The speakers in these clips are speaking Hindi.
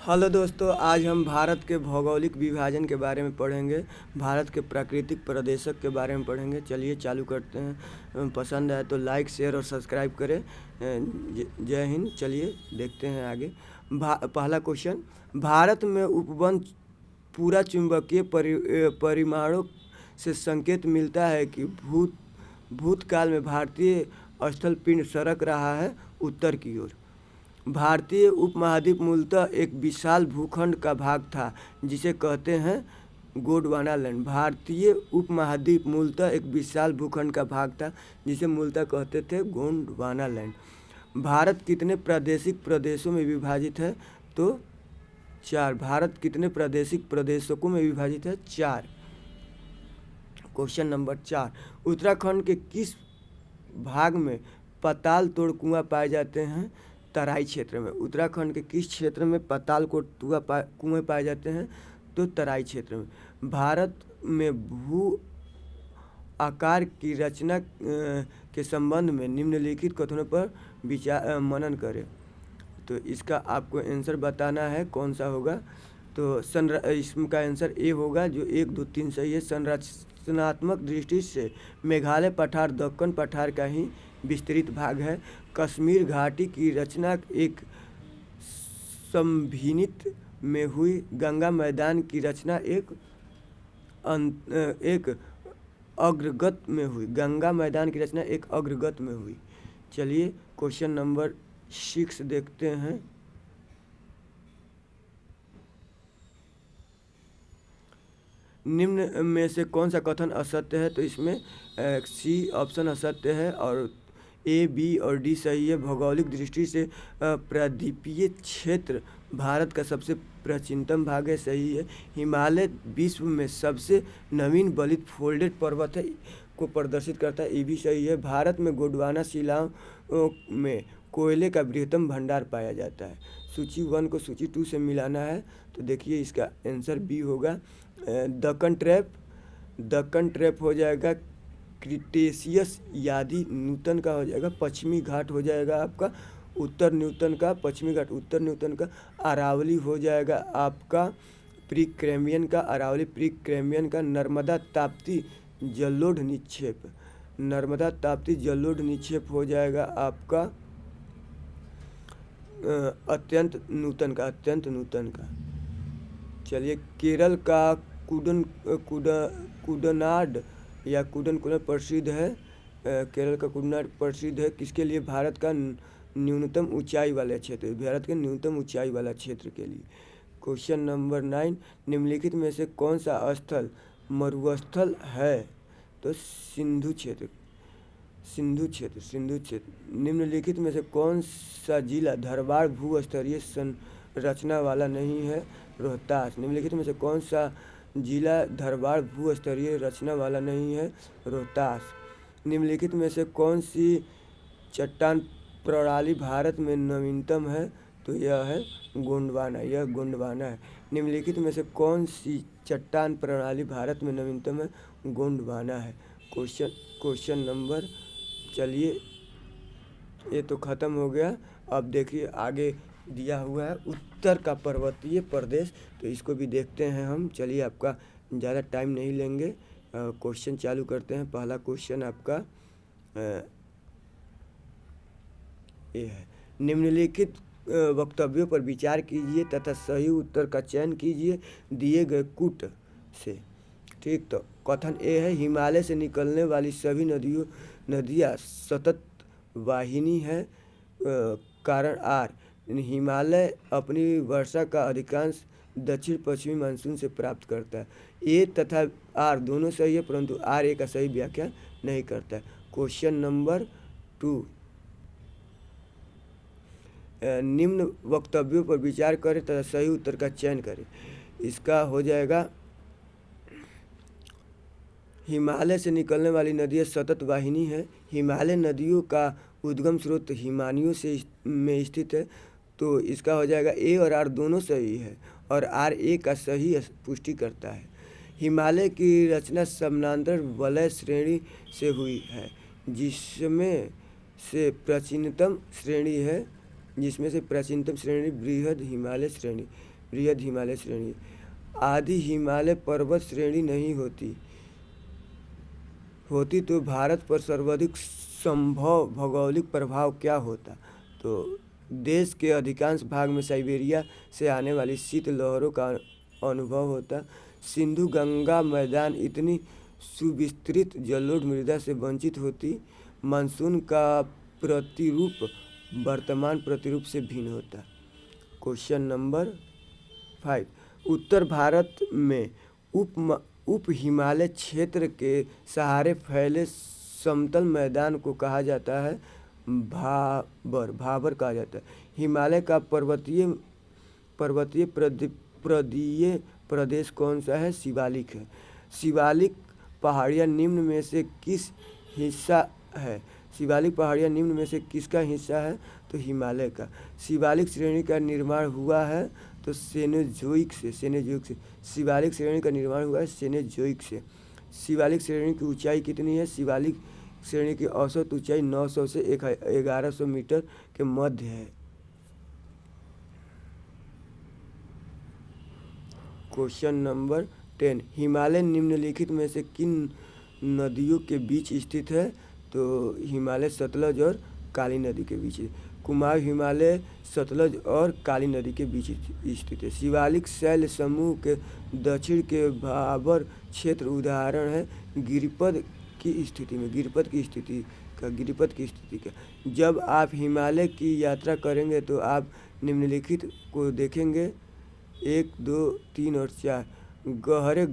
हेलो दोस्तों, आज हम भारत के भौगोलिक विभाजन के बारे में पढ़ेंगे। भारत के प्राकृतिक प्रदेशक के बारे में पढ़ेंगे। चलिए चालू करते हैं। पसंद आए तो लाइक, शेयर और सब्सक्राइब करें। जय हिंद। चलिए देखते हैं आगे। पहला क्वेश्चन, भारत में उपवन पूरा चुंबकीय परिमाणों से संकेत मिलता है कि भूतकाल में भारतीय स्थल पिंड सरक रहा है उत्तर की ओर। भारतीय उपमहाद्वीप मूलतः एक विशाल भूखंड का भाग था जिसे कहते हैं गोंडवाना लैंड। भारतीय उपमहाद्वीप मूलतः एक विशाल भूखंड का भाग था जिसे मूलतः कहते थे गोंडवाना लैंड। भारत कितने प्रादेशिक प्रदेशों में विभाजित है? तो 4। भारत कितने प्रादेशिक प्रदेशों में विभाजित है? 4। क्वेश्चन नंबर 4, उत्तराखंड के किस भाग में पाताल तोड़ कुआं पाए जाते हैं? तराई क्षेत्र में। उत्तराखंड के किस क्षेत्र में पाताल कुएं पाए जाते हैं? तो तराई क्षेत्र में। भारत में भू आकार की रचना के संबंध में निम्नलिखित कथनों पर विचार मनन करें। तो इसका आपको आंसर बताना है, कौन सा होगा। तो इसका आंसर ए होगा, जो 1, 2, 3 सही है। संरचनात्मक दृष्टि से मेघालय पठार दक्कन पठार का ही विस्तृत भाग है। कश्मीर घाटी की रचना एक संभिनित में हुई। गंगा मैदान की रचना एक अग्रगत में हुई। गंगा मैदान की रचना एक अग्रगत में हुई। चलिए क्वेश्चन नंबर 6 देखते हैं। निम्न में से कौन सा कथन असत्य है? तो इसमें सी ऑप्शन असत्य है और ए, बी और डी सही है। भौगोलिक दृष्टि से प्रायद्वीपीय क्षेत्र भारत का सबसे प्राचीनतम भाग है, सही है। हिमालय विश्व में सबसे नवीन बलित फोल्डेड पर्वत है को प्रदर्शित करता है, ये भी सही है। भारत में गोंडवाना शिलाओं में कोयले का बृहत्तम भंडार पाया जाता है। सूची 1 को सूची 2 से मिलाना है, तो देखिए इसका आंसर बी होगा। दक्कन ट्रैप हो जाएगा क्रिटेशियस यादी न्यूटन का हो जाएगा। पश्चिमी घाट हो जाएगा आपका उत्तर न्यूटन का, पश्चिमी घाट उत्तर न्यूटन का। अरावली हो जाएगा आपका प्री कैम्ब्रियन का, अरावली प्री कैम्ब्रियन का। नर्मदा ताप्ती जलोढ़ निक्षेप, नर्मदा ताप्ती जलोढ़ निक्षेप हो जाएगा आपका अत्यंत नूतन का। चलिए केरल का कुडनाड या कुडनकुलर प्रसिद्ध है। केरल का कुडनाड प्रसिद्ध है किसके लिए? भारत का न्यूनतम ऊंचाई वाले क्षेत्र, भारत के न्यूनतम ऊंचाई वाला क्षेत्र के लिए। क्वेश्चन नंबर 9, निम्नलिखित में से कौन सा स्थल मरुस्थल है? तो सिंधु क्षेत्र। निम्नलिखित में से कौन सा जिला धरवाड़ भूस्तरीय संरचना वाला नहीं है? रोहतास। निम्नलिखित में से कौन सा जिला धरवाड़ भूस्तरीय रचना वाला नहीं है? रोहतास। निम्नलिखित में से कौन सी चट्टान प्रणाली भारत में नवीनतम है? तो यह है गोंडवाना, यह गोंडवाना है। निम्नलिखित में से कौन सी चट्टान प्रणाली भारत में नवीनतम है? गोंडवाना है। क्वेश्चन नंबर, चलिए ये तो ख़त्म हो गया। अब देखिए आगे दिया हुआ है उत्तर का पर्वतीय प्रदेश, तो इसको भी देखते हैं हम। चलिए आपका ज़्यादा टाइम नहीं लेंगे, क्वेश्चन चालू करते हैं। पहला क्वेश्चन आपका ये है, निम्नलिखित वक्तव्यों पर विचार कीजिए तथा सही उत्तर का चयन कीजिए दिए गए कूट से। ठीक, तो कथन ए है, हिमालय से निकलने वाली सभी नदियाँ सतत वाहिनी है। कारण आर, हिमालय अपनी वर्षा का अधिकांश दक्षिण पश्चिमी मानसून से प्राप्त करता है। ए तथा आर दोनों सही है, परंतु आर ए का सही व्याख्या नहीं करता है। क्वेश्चन नंबर 2, निम्न वक्तव्यों पर विचार करें तथा सही उत्तर का चयन करें। इसका हो जाएगा, हिमालय से निकलने वाली नदियाँ सतत वाहिनी है। हिमालय नदियों का उद्गम स्रोत हिमानियों में स्थित है, तो इसका हो जाएगा ए और आर दोनों सही है और आर ए का सही पुष्टि करता है। हिमालय की रचना समानांतर वलय श्रेणी से हुई है जिसमें से प्राचीनतम श्रेणी बृहद हिमालय श्रेणी। बृहद हिमालय श्रेणी। आदि हिमालय पर्वत श्रेणी नहीं होती तो भारत पर सर्वाधिक संभव भौगोलिक प्रभाव क्या होता? तो देश के अधिकांश भाग में साइबेरिया से आने वाली शीत लहरों का अनुभव होता। सिंधु गंगा मैदान इतनी सुविस्तृत जलोढ़ मृदा से वंचित होती। मानसून का प्रतिरूप वर्तमान प्रतिरूप से भिन्न होता। क्वेश्चन नंबर 5, उत्तर भारत में उप हिमालय क्षेत्र के सहारे फैले समतल मैदान को कहा जाता है भाबर कहा जाता है। हिमालय का पर्वतीय प्रदेय प्रदेश कौन सा है? शिवालिक है। शिवालिक पहाड़ियाँ निम्न में से किस हिस्सा है? शिवालिक पहाड़ियाँ निम्न में से किसका हिस्सा है? तो हिमालय का। शिवालिक श्रेणी का निर्माण हुआ है तो सेनोजोइक से। शिवालिक श्रेणी का निर्माण हुआ है सेनोजोइक से। शिवालिक श्रेणी की ऊंचाई कितनी है? शिवालिक श्रेणी की औसत ऊंचाई 900 से 1100 मीटर के मध्य है। क्वेश्चन नंबर 10, हिमालय निम्नलिखित में से किन नदियों के बीच स्थित है? तो हिमालय सतलज और काली नदी के बीच। कुमाऊं हिमालय सतलज और काली नदी के बीच स्थित है। शिवालिक शैल समूह के दक्षिण के भाबर क्षेत्र उदाहरण है गिरिपद की स्थिति का। जब आप हिमालय की यात्रा करेंगे तो आप निम्नलिखित को देखेंगे 1, 2, 3 और 4। गहरे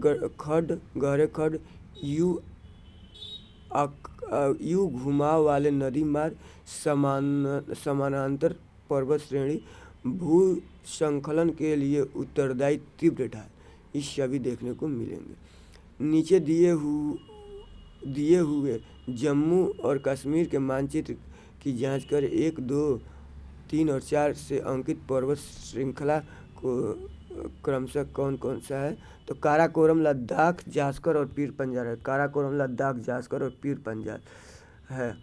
खड्ड, यू घुमाव वाले नदी मार्ग, समानांतर पर्वत श्रेणी, भूस्खलन के लिए उत्तरदायी तीव्र ढाल, इस सभी देखने को मिलेंगे। नीचे दिए हुए जम्मू और कश्मीर के मानचित्र की जांच कर 1, 2, 3 और 4 से अंकित पर्वत श्रृंखला को क्रमशः कौन कौन सा है? तो काराकोरम, लद्दाख, जास्कर और पीर पंजाल है। काराकोरम, लद्दाख, जास्कर और पीर पंजाल है।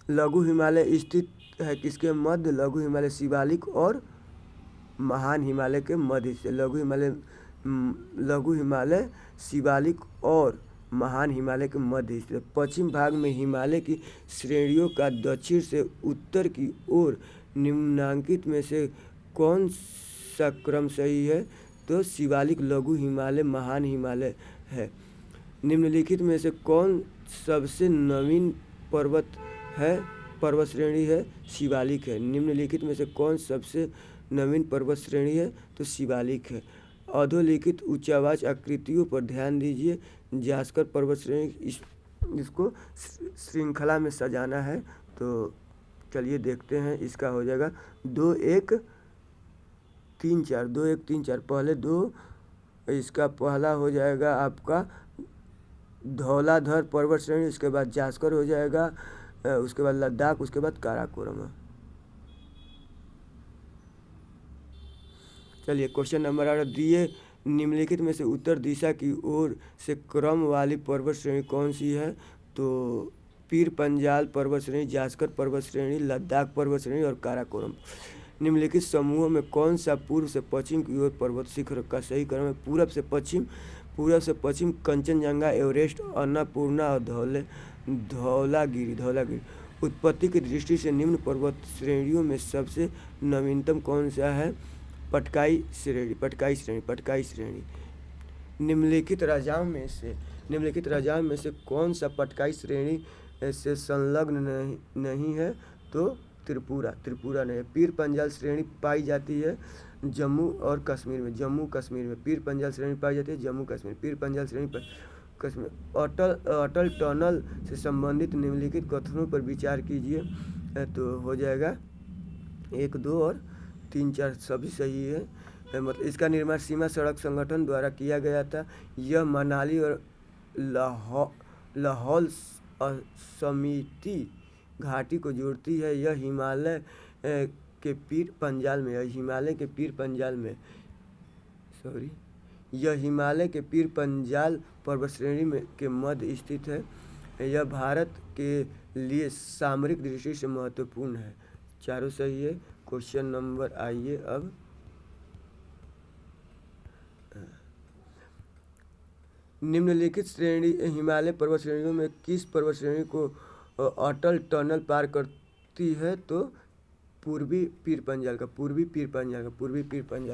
लघु हिमालय स्थित है किसके मध्य? लघु हिमालय शिवालिक और महान हिमालय के मध्य से। लघु हिमालय शिवालिक और महान हिमालय के मध्य स्थित। पश्चिम भाग में हिमालय की श्रेणियों का दक्षिण से उत्तर की ओर निम्नांकित में से कौन सा क्रम सही है? तो शिवालिक, लघु हिमालय, महान हिमालय है। निम्नलिखित में से कौन सबसे नवीन पर्वत श्रेणी है? शिवालिक है। निम्नलिखित में से कौन सबसे नवीन पर्वत श्रेणी है? तो शिवालिक है। अधोलिखित उच्चावाच आकृतियों पर ध्यान दीजिए। जास्कर पर्वत श्रेणी, इसको श्रृंखला में सजाना है तो चलिए देखते हैं। इसका हो जाएगा 2, 1, 3, 4। 2, 1, 3, 4। पहले 2, इसका पहला हो जाएगा आपका धौलाधर पर्वत श्रेणी, उसके बाद जास्कर हो जाएगा, उसके बाद लद्दाख, उसके बाद काराकोरम। चलिए क्वेश्चन नंबर 8, दिए निम्नलिखित में से उत्तर दिशा की ओर से क्रम वाली पर्वत श्रेणी कौन सी है? तो पीर पंजाल पर्वत श्रेणी, जास्कर पर्वत श्रेणी, लद्दाख पर्वत श्रेणी और काराकोरम। निम्नलिखित समूहों में कौन सा पूर्व से पश्चिम की ओर पर्वत शिखर का सही क्रम है? पूरब से पश्चिम कंचनजंगा, एवरेस्ट, अन्नपूर्णा और धौलागिरी। उत्पत्ति की दृष्टि से निम्न पर्वत श्रेणियों में सबसे नवीनतम कौन सा है? पटकाई श्रेणी। निम्नलिखित राजाओं में से कौन सा पटकाई श्रेणी से संलग्न नहीं है? तो त्रिपुरा नहीं है। पीर पंजाल श्रेणी पाई जाती है जम्मू कश्मीर में। पीर पंजाल श्रेणी पाई जाती है जम्मू कश्मीर। पीर पंजाल श्रेणी कश्मीर। अटल टनल से संबंधित निम्नलिखित कथनों पर विचार कीजिए। तो हो जाएगा 1, 2 और 3, 4 सभी सही है। मतलब इसका निर्माण सीमा सड़क संगठन द्वारा किया गया था। यह मनाली और लाहौल समिति घाटी को जोड़ती है। यह हिमालय के पीर पंजाल में यह हिमालय के पीर पंजाल पर्वत श्रेणी में के मध्य स्थित है। यह भारत के लिए सामरिक दृष्टि से महत्वपूर्ण है। चारों सही है। क्वेश्चन नंबर आइए अब निम्नलिखित श्रेणी हिमालय पर्वत श्रेणियों में किस पर्वत श्रेणी को अटल टनल पार करती है? तो पूर्वी पीर पंजाल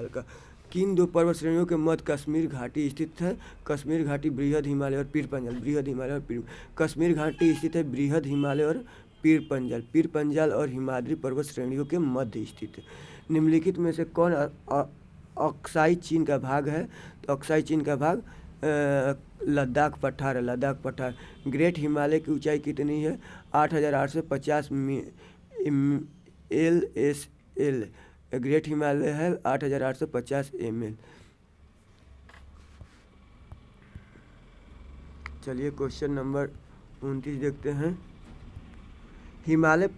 का। किन दो पर्वत श्रेणियों के मध्य कश्मीर घाटी स्थित है? कश्मीर घाटी बृहद हिमालय और पीर पंजाल। कश्मीर घाटी स्थित है बृहद हिमालय और पीर पंजाल और हिमाद्री पर्वत श्रेणियों के मध्य स्थित है। निम्नलिखित में से कौन अक्साई चीन का भाग है? तो अक्साई चीन का भाग लद्दाख पठार। ग्रेट हिमालय की ऊंचाई कितनी है? 8,850 LSL। ग्रेट हिमालय है 8,850 ml। चलिए क्वेश्चन नंबर 29 देखते हैं। हिमालय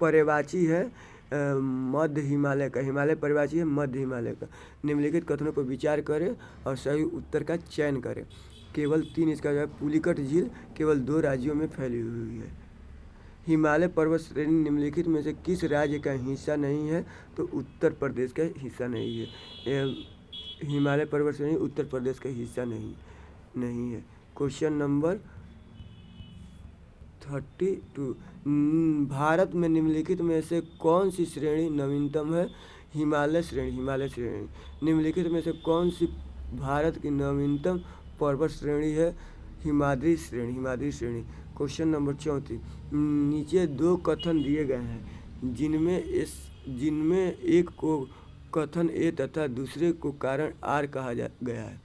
पर्वतवाची है मध्य हिमालय का। हिमालय पर्वतवाची है मध्य हिमालय का। निम्नलिखित कथनों पर विचार करें और सही उत्तर का चयन करें। केवल 3 इसका जवाब। पुलिकट झील केवल 2 राज्यों में फैली हुई है। हिमालय पर्वत श्रेणी निम्नलिखित में से किस राज्य का हिस्सा नहीं है? तो उत्तर प्रदेश का हिस्सा नहीं है। हिमालय पर्वत श्रेणी उत्तर प्रदेश का हिस्सा नहीं है। Question number 32। भारत में निम्नलिखित में से कौन सी श्रेणी नवीनतम है? हिमालय श्रेणी। निम्नलिखित में से कौन सी भारत की नवीनतम पर्वत श्रेणी है? हिमाद्री श्रेणी। Question number 34। नीचे 2 कथन दिए गए हैं जिनमें एक को कथन ए तथा दूसरे को कारण आर कहा गया है।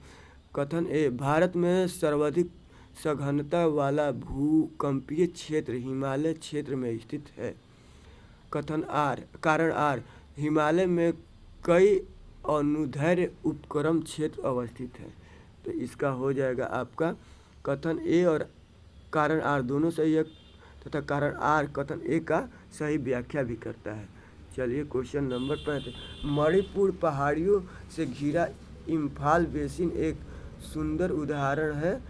कथन ए, भारत में सर्वाधिक सघनता वाला भूकंपीय क्षेत्र हिमालय क्षेत्र में स्थित है। कारण आर, हिमालय में कई अनुदैर्ध्य उपक्रम क्षेत्र अवस्थित है। तो इसका हो जाएगा आपका कथन ए और कारण आर दोनों सही है तथा कारण आर कथन ए का सही व्याख्या भी करता है। चलिए क्वेश्चन नंबर 35। मणिपुर पहाड़ियों से घिरा इम्फाल बेसिन एक सुंदर उदाहरण है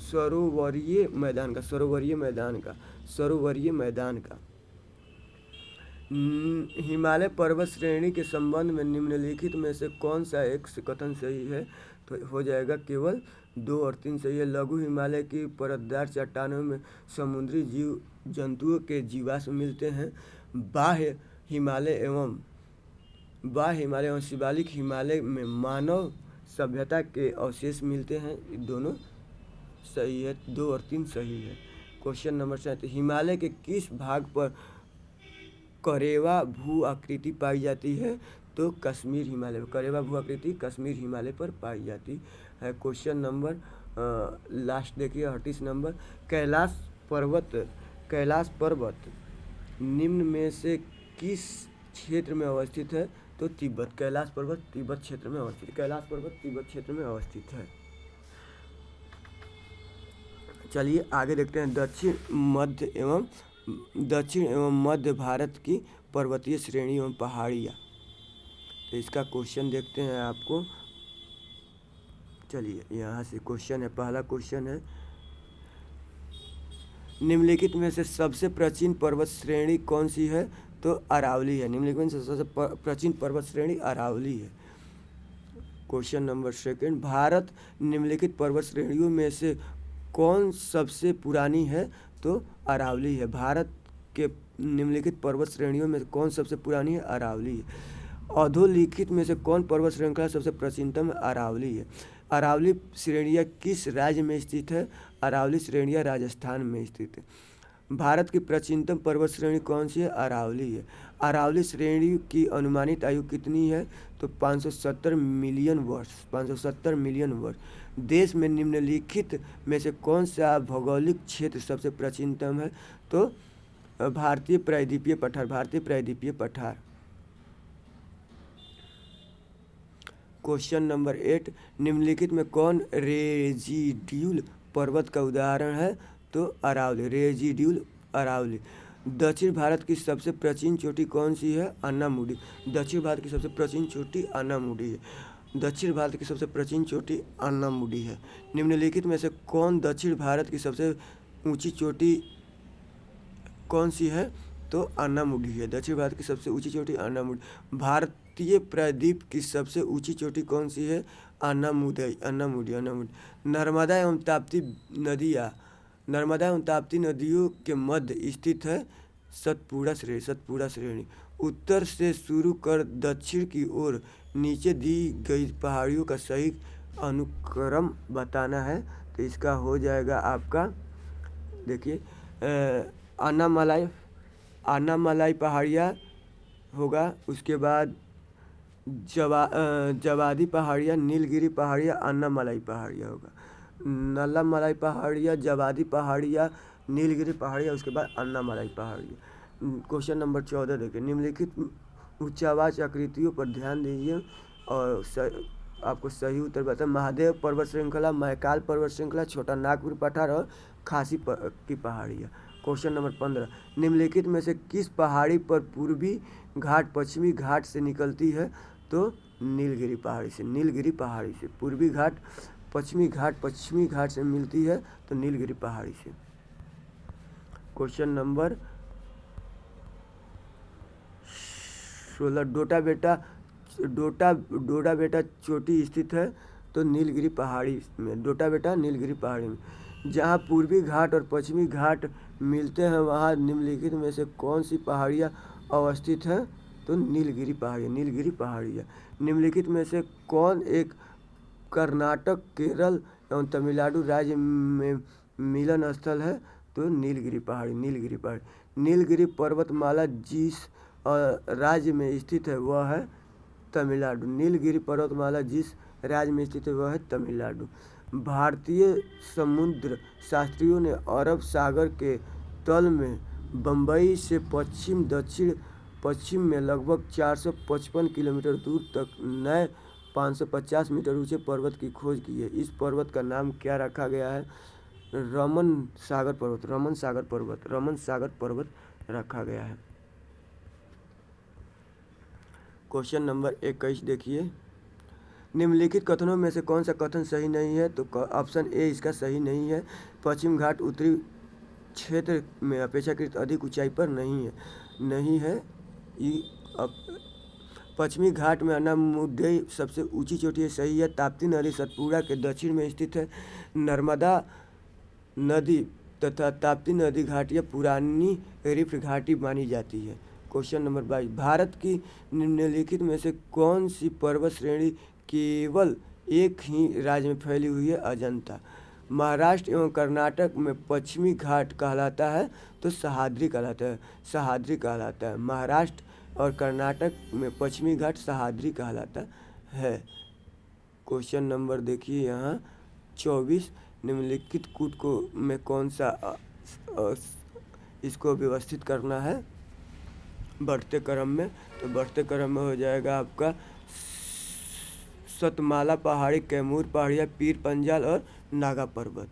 सरोवरीय मैदान का। हिमालय पर्वत श्रेणी के संबंध में निम्नलिखित में से कौन सा एक कथन सही है? तो हो जाएगा केवल 2 और 3 सही है। लघु हिमालय की परतदार चट्टानों में समुद्री जीव जंतुओं के जीवाश्म मिलते हैं। बाह्य हिमालय एवं शिवालिक हिमालय में मानव सभ्यता के अवशेष मिलते हैं। दोनों सही है। 2 और 3 सही है। Question number 7। हिमालय के किस भाग पर करेवा भू आकृति पाई जाती है? तो कश्मीर हिमालय पर। करेवा भू आकृति कश्मीर हिमालय पर पाई जाती है। क्वेश्चन नंबर लास्ट देखिए 38 नंबर। कैलाश पर्वत निम्न में से किस क्षेत्र में अवस्थित है? तो तिब्बत। कैलाश पर्वत तिब्बत क्षेत्र में अवस्थित है। चलिए आगे देखते हैं। दक्षिण एवं मध्य भारत की पर्वतीय श्रेणी एवं पहाड़ियाँ। तो इसका क्वेश्चन देखते हैं आपको। चलिए यहाँ से क्वेश्चन है। पहला क्वेश्चन है, निम्नलिखित में से सबसे प्राचीन पर्वत श्रेणी कौन सी है? तो अरावली है। निम्नलिखित में से सबसे प्राचीन पर्वत श्रेणी अरावली है। Question number 2। भारत निम्नलिखित पर्वत श्रेणियों में से कौन सबसे पुरानी है? तो अरावली है। भारत के निम्नलिखित पर्वत श्रेणियों में कौन सबसे पुरानी है? अरावली है। अधोलिखित में से कौन पर्वत श्रृंखला सबसे प्राचीनतम? अरावली है। अरावली श्रेणियाँ किस राज्य में स्थित है? अरावली श्रेणियाँ राजस्थान में स्थित है। भारत की प्राचीनतम पर्वत श्रेणी कौन सी है? अरावली है। अरावली श्रेणी की अनुमानित आयु कितनी है? तो 570 मिलियन वर्ष। देश में निम्नलिखित में से कौन सा भौगोलिक क्षेत्र सबसे प्राचीनतम है? तो भारतीय प्रायद्वीपीय पठार। Question number 8। निम्नलिखित में कौन रेजिड्यूल पर्वत का उदाहरण है? तो अरावली। दक्षिण भारत की सबसे प्राचीन चोटी कौन सी है? अन्नामुडी। दक्षिण भारत की सबसे प्राचीन चोटी अन्नामुडी है। निम्नलिखित में से कौन दक्षिण भारत की सबसे ऊंची चोटी कौन सी है? तो अन्नामुडी है। दक्षिण भारत की सबसे ऊंची चोटी अन्नामुडी। भारत भारतीय प्रायद्वीप की सबसे ऊंची चोटी कौन सी है? अनामुडी। नर्मदा एवं ताप्ती नदियों के मध्य स्थित है सतपुड़ा श्रेणी। उत्तर से शुरू कर दक्षिण की ओर नीचे दी गई पहाड़ियों का सही अनुक्रम बताना है। तो इसका हो जाएगा आपका, देखिए, अनामलाई पहाड़ियाँ होगा, उसके बाद जवादी पहाड़ियाँ, नीलगिरी पहाड़ियाँ, अन्नामलाई पहाड़ियाँ होगा। नल्लामलाई पहाड़ियाँ, जवादी पहाड़ियाँ, नीलगिरी पहाड़ियाँ, उसके बाद अन्नामलाई पहाड़ियाँ। क्वेश्चन नंबर 14 देखिए, निम्नलिखित उच्चावाच आकृतियों पर ध्यान दीजिए और आपको सही उत्तर बता। महादेव पर्वत श्रृंखला, महाकाल पर्वत श्रृंखला, छोटा नागपुर पठार और खासी की पहाड़ियाँ। क्वेश्चन नंबर 15, निम्नलिखित में से किस पहाड़ी पर पूर्वी घाट पश्चिमी घाट से निकलती है? तो नीलगिरी पहाड़ी से। पूर्वी घाट पश्चिमी घाट से मिलती है, तो नीलगिरी पहाड़ी से। क्वेश्चन नंबर 16, डोडा बेटा चोटी स्थित है, तो नीलगिरी पहाड़ी में। नीलगिरी पहाड़ी में। जहाँ पूर्वी घाट और पश्चिमी घाट मिलते हैं वहाँ निम्नलिखित में से कौन सी पहाड़ियाँ अवस्थित हैं? तो नीलगिरी पहाड़ियाँ। निम्नलिखित में से कौन एक कर्नाटक, केरल एवं तमिलनाडु राज्य में मिलन स्थल है? तो नीलगिरी पहाड़ी। नीलगिरी पर्वतमाला जिस राज्य में स्थित है वह है तमिलनाडु। नीलगिरी पर्वतमाला जिस राज्य में स्थित है वह है तमिलनाडु। भारतीय समुद्र शास्त्रियों ने अरब सागर के तल में बंबई से दक्षिण पश्चिम में लगभग 455 किलोमीटर दूर तक नए 550 मीटर ऊंचे पर्वत की खोज की है। इस पर्वत का नाम क्या रखा गया है? रमन सागर पर्वत रखा गया है। क्वेश्चन नंबर 21 देखिए, निम्नलिखित कथनों में से कौन सा कथन सही नहीं है? तो ऑप्शन ए इसका सही नहीं है। पश्चिम घाट उत्तरी क्षेत्र में अपेक्षाकृत अधिक ऊंचाई पर नहीं है। पश्चिमी घाट में अनामुडी सबसे ऊंची चोटी है, सही है। ताप्ती नदी सतपुड़ा के दक्षिण में स्थित है। नर्मदा नदी तथा ताप्ती नदी घाटियाँ पुरानी रिफ्ट घाटी मानी जाती है। क्वेश्चन नंबर 22, भारत की निम्नलिखित में से कौन सी पर्वत श्रेणी केवल एक ही राज्य में फैली हुई है? अजंता। महाराष्ट्र एवं कर्नाटक में पश्चिमी घाट कहलाता है, तो सह्याद्री कहलाता है। महाराष्ट्र और कर्नाटक में पश्चिमी घाट सह्याद्री कहलाता है। क्वेश्चन नंबर देखिए यहाँ 24, निम्नलिखित कूट को में कौन सा इसको व्यवस्थित करना है बढ़ते क्रम में? तो बढ़ते क्रम में हो जाएगा आपका सतमाला पहाड़ी, कैमूर पहाड़ियाँ, पीर पंजाल और नागा पर्वत।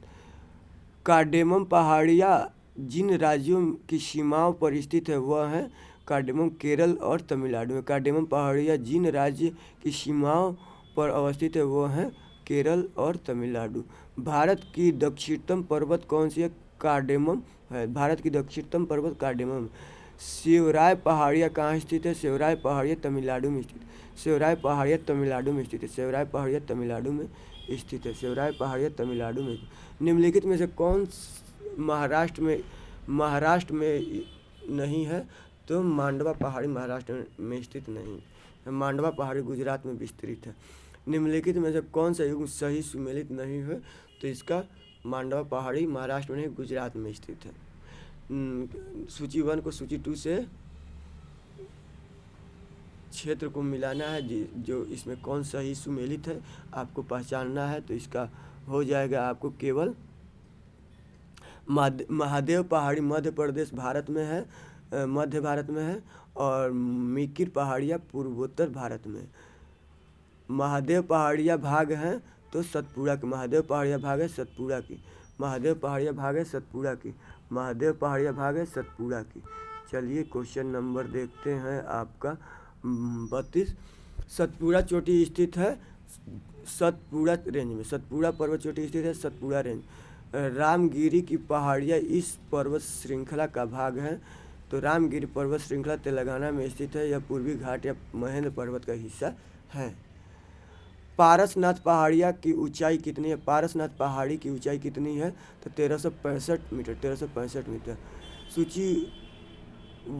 कार्डेमम पहाड़ियाँ जिन राज्यों की सीमाओं पर स्थित है वह हैं कार्डेमम केरल और तमिलनाडु में। कार्डेमम पहाड़ियाँ जिन राज्य की सीमाओं पर अवस्थित है वो हैं केरल और तमिलनाडु। भारत की दक्षिणतम पर्वत कौन सी है? कार्डेमम है। भारत की दक्षिणतम पर्वत कार्डेमम। शिवराय पहाड़ियाँ कहाँ स्थित है? शिवराय पहाड़ियाँ तमिलनाडु में स्थित है। शिवराय पहाड़ियाँ तमिलनाडु में। निम्नलिखित में से कौन महाराष्ट्र में नहीं है? तो मांडवा पहाड़ी महाराष्ट्र में स्थित नहीं है। मांडवा पहाड़ी गुजरात में विस्तृत है। निम्नलिखित में से कौन सा युग सही सुमेलित नहीं है? तो इसका मांडवा पहाड़ी महाराष्ट्र में नहीं, गुजरात में स्थित है। सूची 1 को सूची 2 से क्षेत्र को मिलाना है, जो इसमें कौन सा ही सुमेलित है आपको पहचानना है। तो इसका हो जाएगा आपको केवल महादेव पहाड़ी मध्य प्रदेश भारत में है, मध्य भारत में है, और मिकिर पहाड़ियाँ पूर्वोत्तर भारत में। महादेव पहाड़ियाँ भाग हैं तो सतपुड़ा की। महादेव पहाड़ियाँ भाग है सतपुड़ा की। चलिए क्वेश्चन नंबर देखते हैं आपका 32। सतपुड़ा चोटी स्थित है सतपुड़ा रेंज में। सतपुड़ा पर्वत चोटी स्थित है सतपुड़ा रेंज। रामगिरी की पहाड़ियाँ इस पर्वत श्रृंखला का भाग हैं। तो रामगिरी पर्वत श्रृंखला तेलंगाना में स्थित है। यह पूर्वी घाट या महेंद्र पर्वत का हिस्सा है। पारसनाथ पहाड़िया की ऊंचाई कितनी है? पारसनाथ पहाड़ी की ऊंचाई कितनी है? तो 1365 मीटर, 1365 मीटर। सूची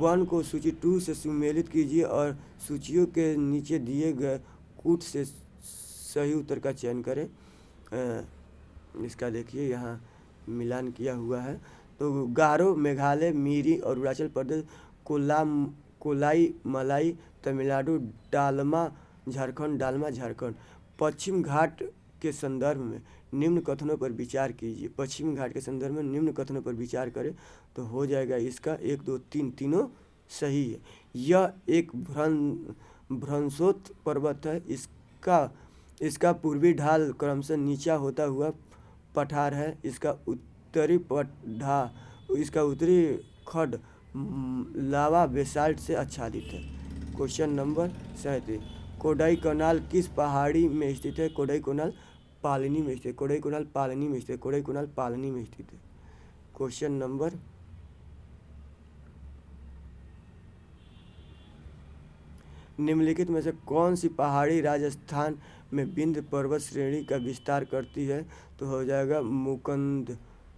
1 को सूची 2 से सुमेलित कीजिए और सूचियों के नीचे दिए गए कूट से सही उत्तर का चयन करें। इसका देखिए यहाँ मिलान किया हुआ है। तो गारो मेघालय, मिरी और अरुणाचल प्रदेश, कोलाई मलाई तमिलनाडु, डालमा झारखंड। पश्चिम घाट के संदर्भ में निम्न कथनों पर विचार कीजिए। पश्चिम घाट के संदर्भ में निम्न कथनों पर विचार करें तो हो जाएगा इसका 1 2 3 तीनों सही है। यह एक भ्रंशोत्त पर्वत है। इसका पूर्वी ढाल क्रमशः नीचा होता हुआ पठार है। इसका उत्तरी खंड लावा बेसाल्ट से आच्छादित है। क्वेश्चन नंबर 37, कोडाईकनाल किस पहाड़ी में स्थित है? कोडाईकनाल पालनी में स्थित है। क्वेश्चन नंबर निम्नलिखित में से कौन सी पहाड़ी राजस्थान में विंध्य पर्वत श्रेणी का विस्तार करती है? तो हो जाएगा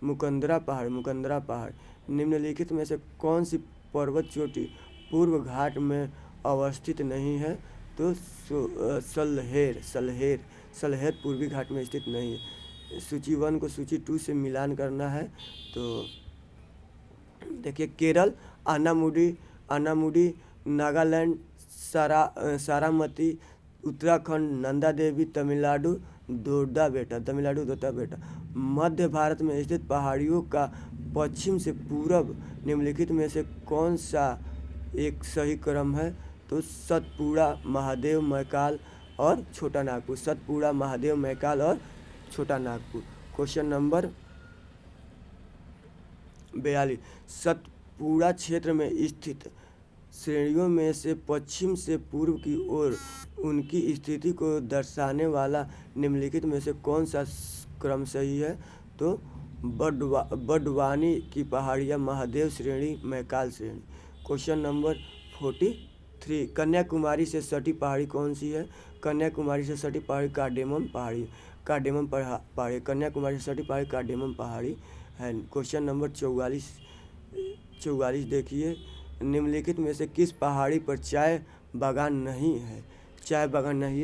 मुकंदरा पहाड़। निम्नलिखित में से कौन सी पर्वत चोटी पूर्व घाट में अवस्थित नहीं है? तो सलहेर पूर्वी घाट में स्थित नहीं है। सूची 1 को सूची 2 से मिलान करना है। तो देखिए केरल अनामुडी, नागालैंड सारामती, उत्तराखंड नंदा देवी, तमिलनाडु दोड्डा बेटा। मध्य भारत में स्थित पहाड़ियों का पश्चिम से पूरब निम्नलिखित में से कौन सा एक सही क्रम है? तो सतपुड़ा, महादेव, मैकाल और छोटा नागपुर। क्वेश्चन नंबर 42, सतपुड़ा क्षेत्र में स्थित श्रेणियों में से पश्चिम से पूर्व की ओर उनकी स्थिति को दर्शाने वाला निम्नलिखित में से कौन सा क्रम सही है? तो बडवानी की पहाड़ियाँ, महादेव श्रेणी, मैकाल श्रेणी। क्वेश्चन नंबर 43, कन्याकुमारी से सटी पहाड़ी कौन सी है? कन्याकुमारी से सटी पहाड़ी कार्डेमम पहाड़ी। कन्याकुमारी से सटी पहाड़ी कार्डेमम पहाड़ी है। क्वेश्चन नंबर 44 देखिए, निम्नलिखित में से किस पहाड़ी पर चाय बागान नहीं है?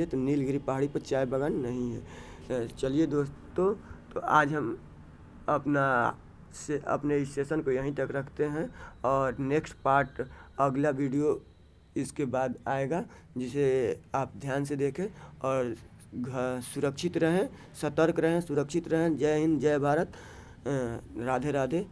तो नीलगिरी पहाड़ी पर चाय बागान नहीं है। चलिए दोस्तों, तो आज हम अपने इस सेशन को यहीं तक रखते हैं और नेक्स्ट पार्ट अगला वीडियो इसके बाद आएगा, जिसे आप ध्यान से देखें और सुरक्षित रहें, सतर्क रहें, सुरक्षित रहें। जय हिंद, जय भारत, राधे राधे।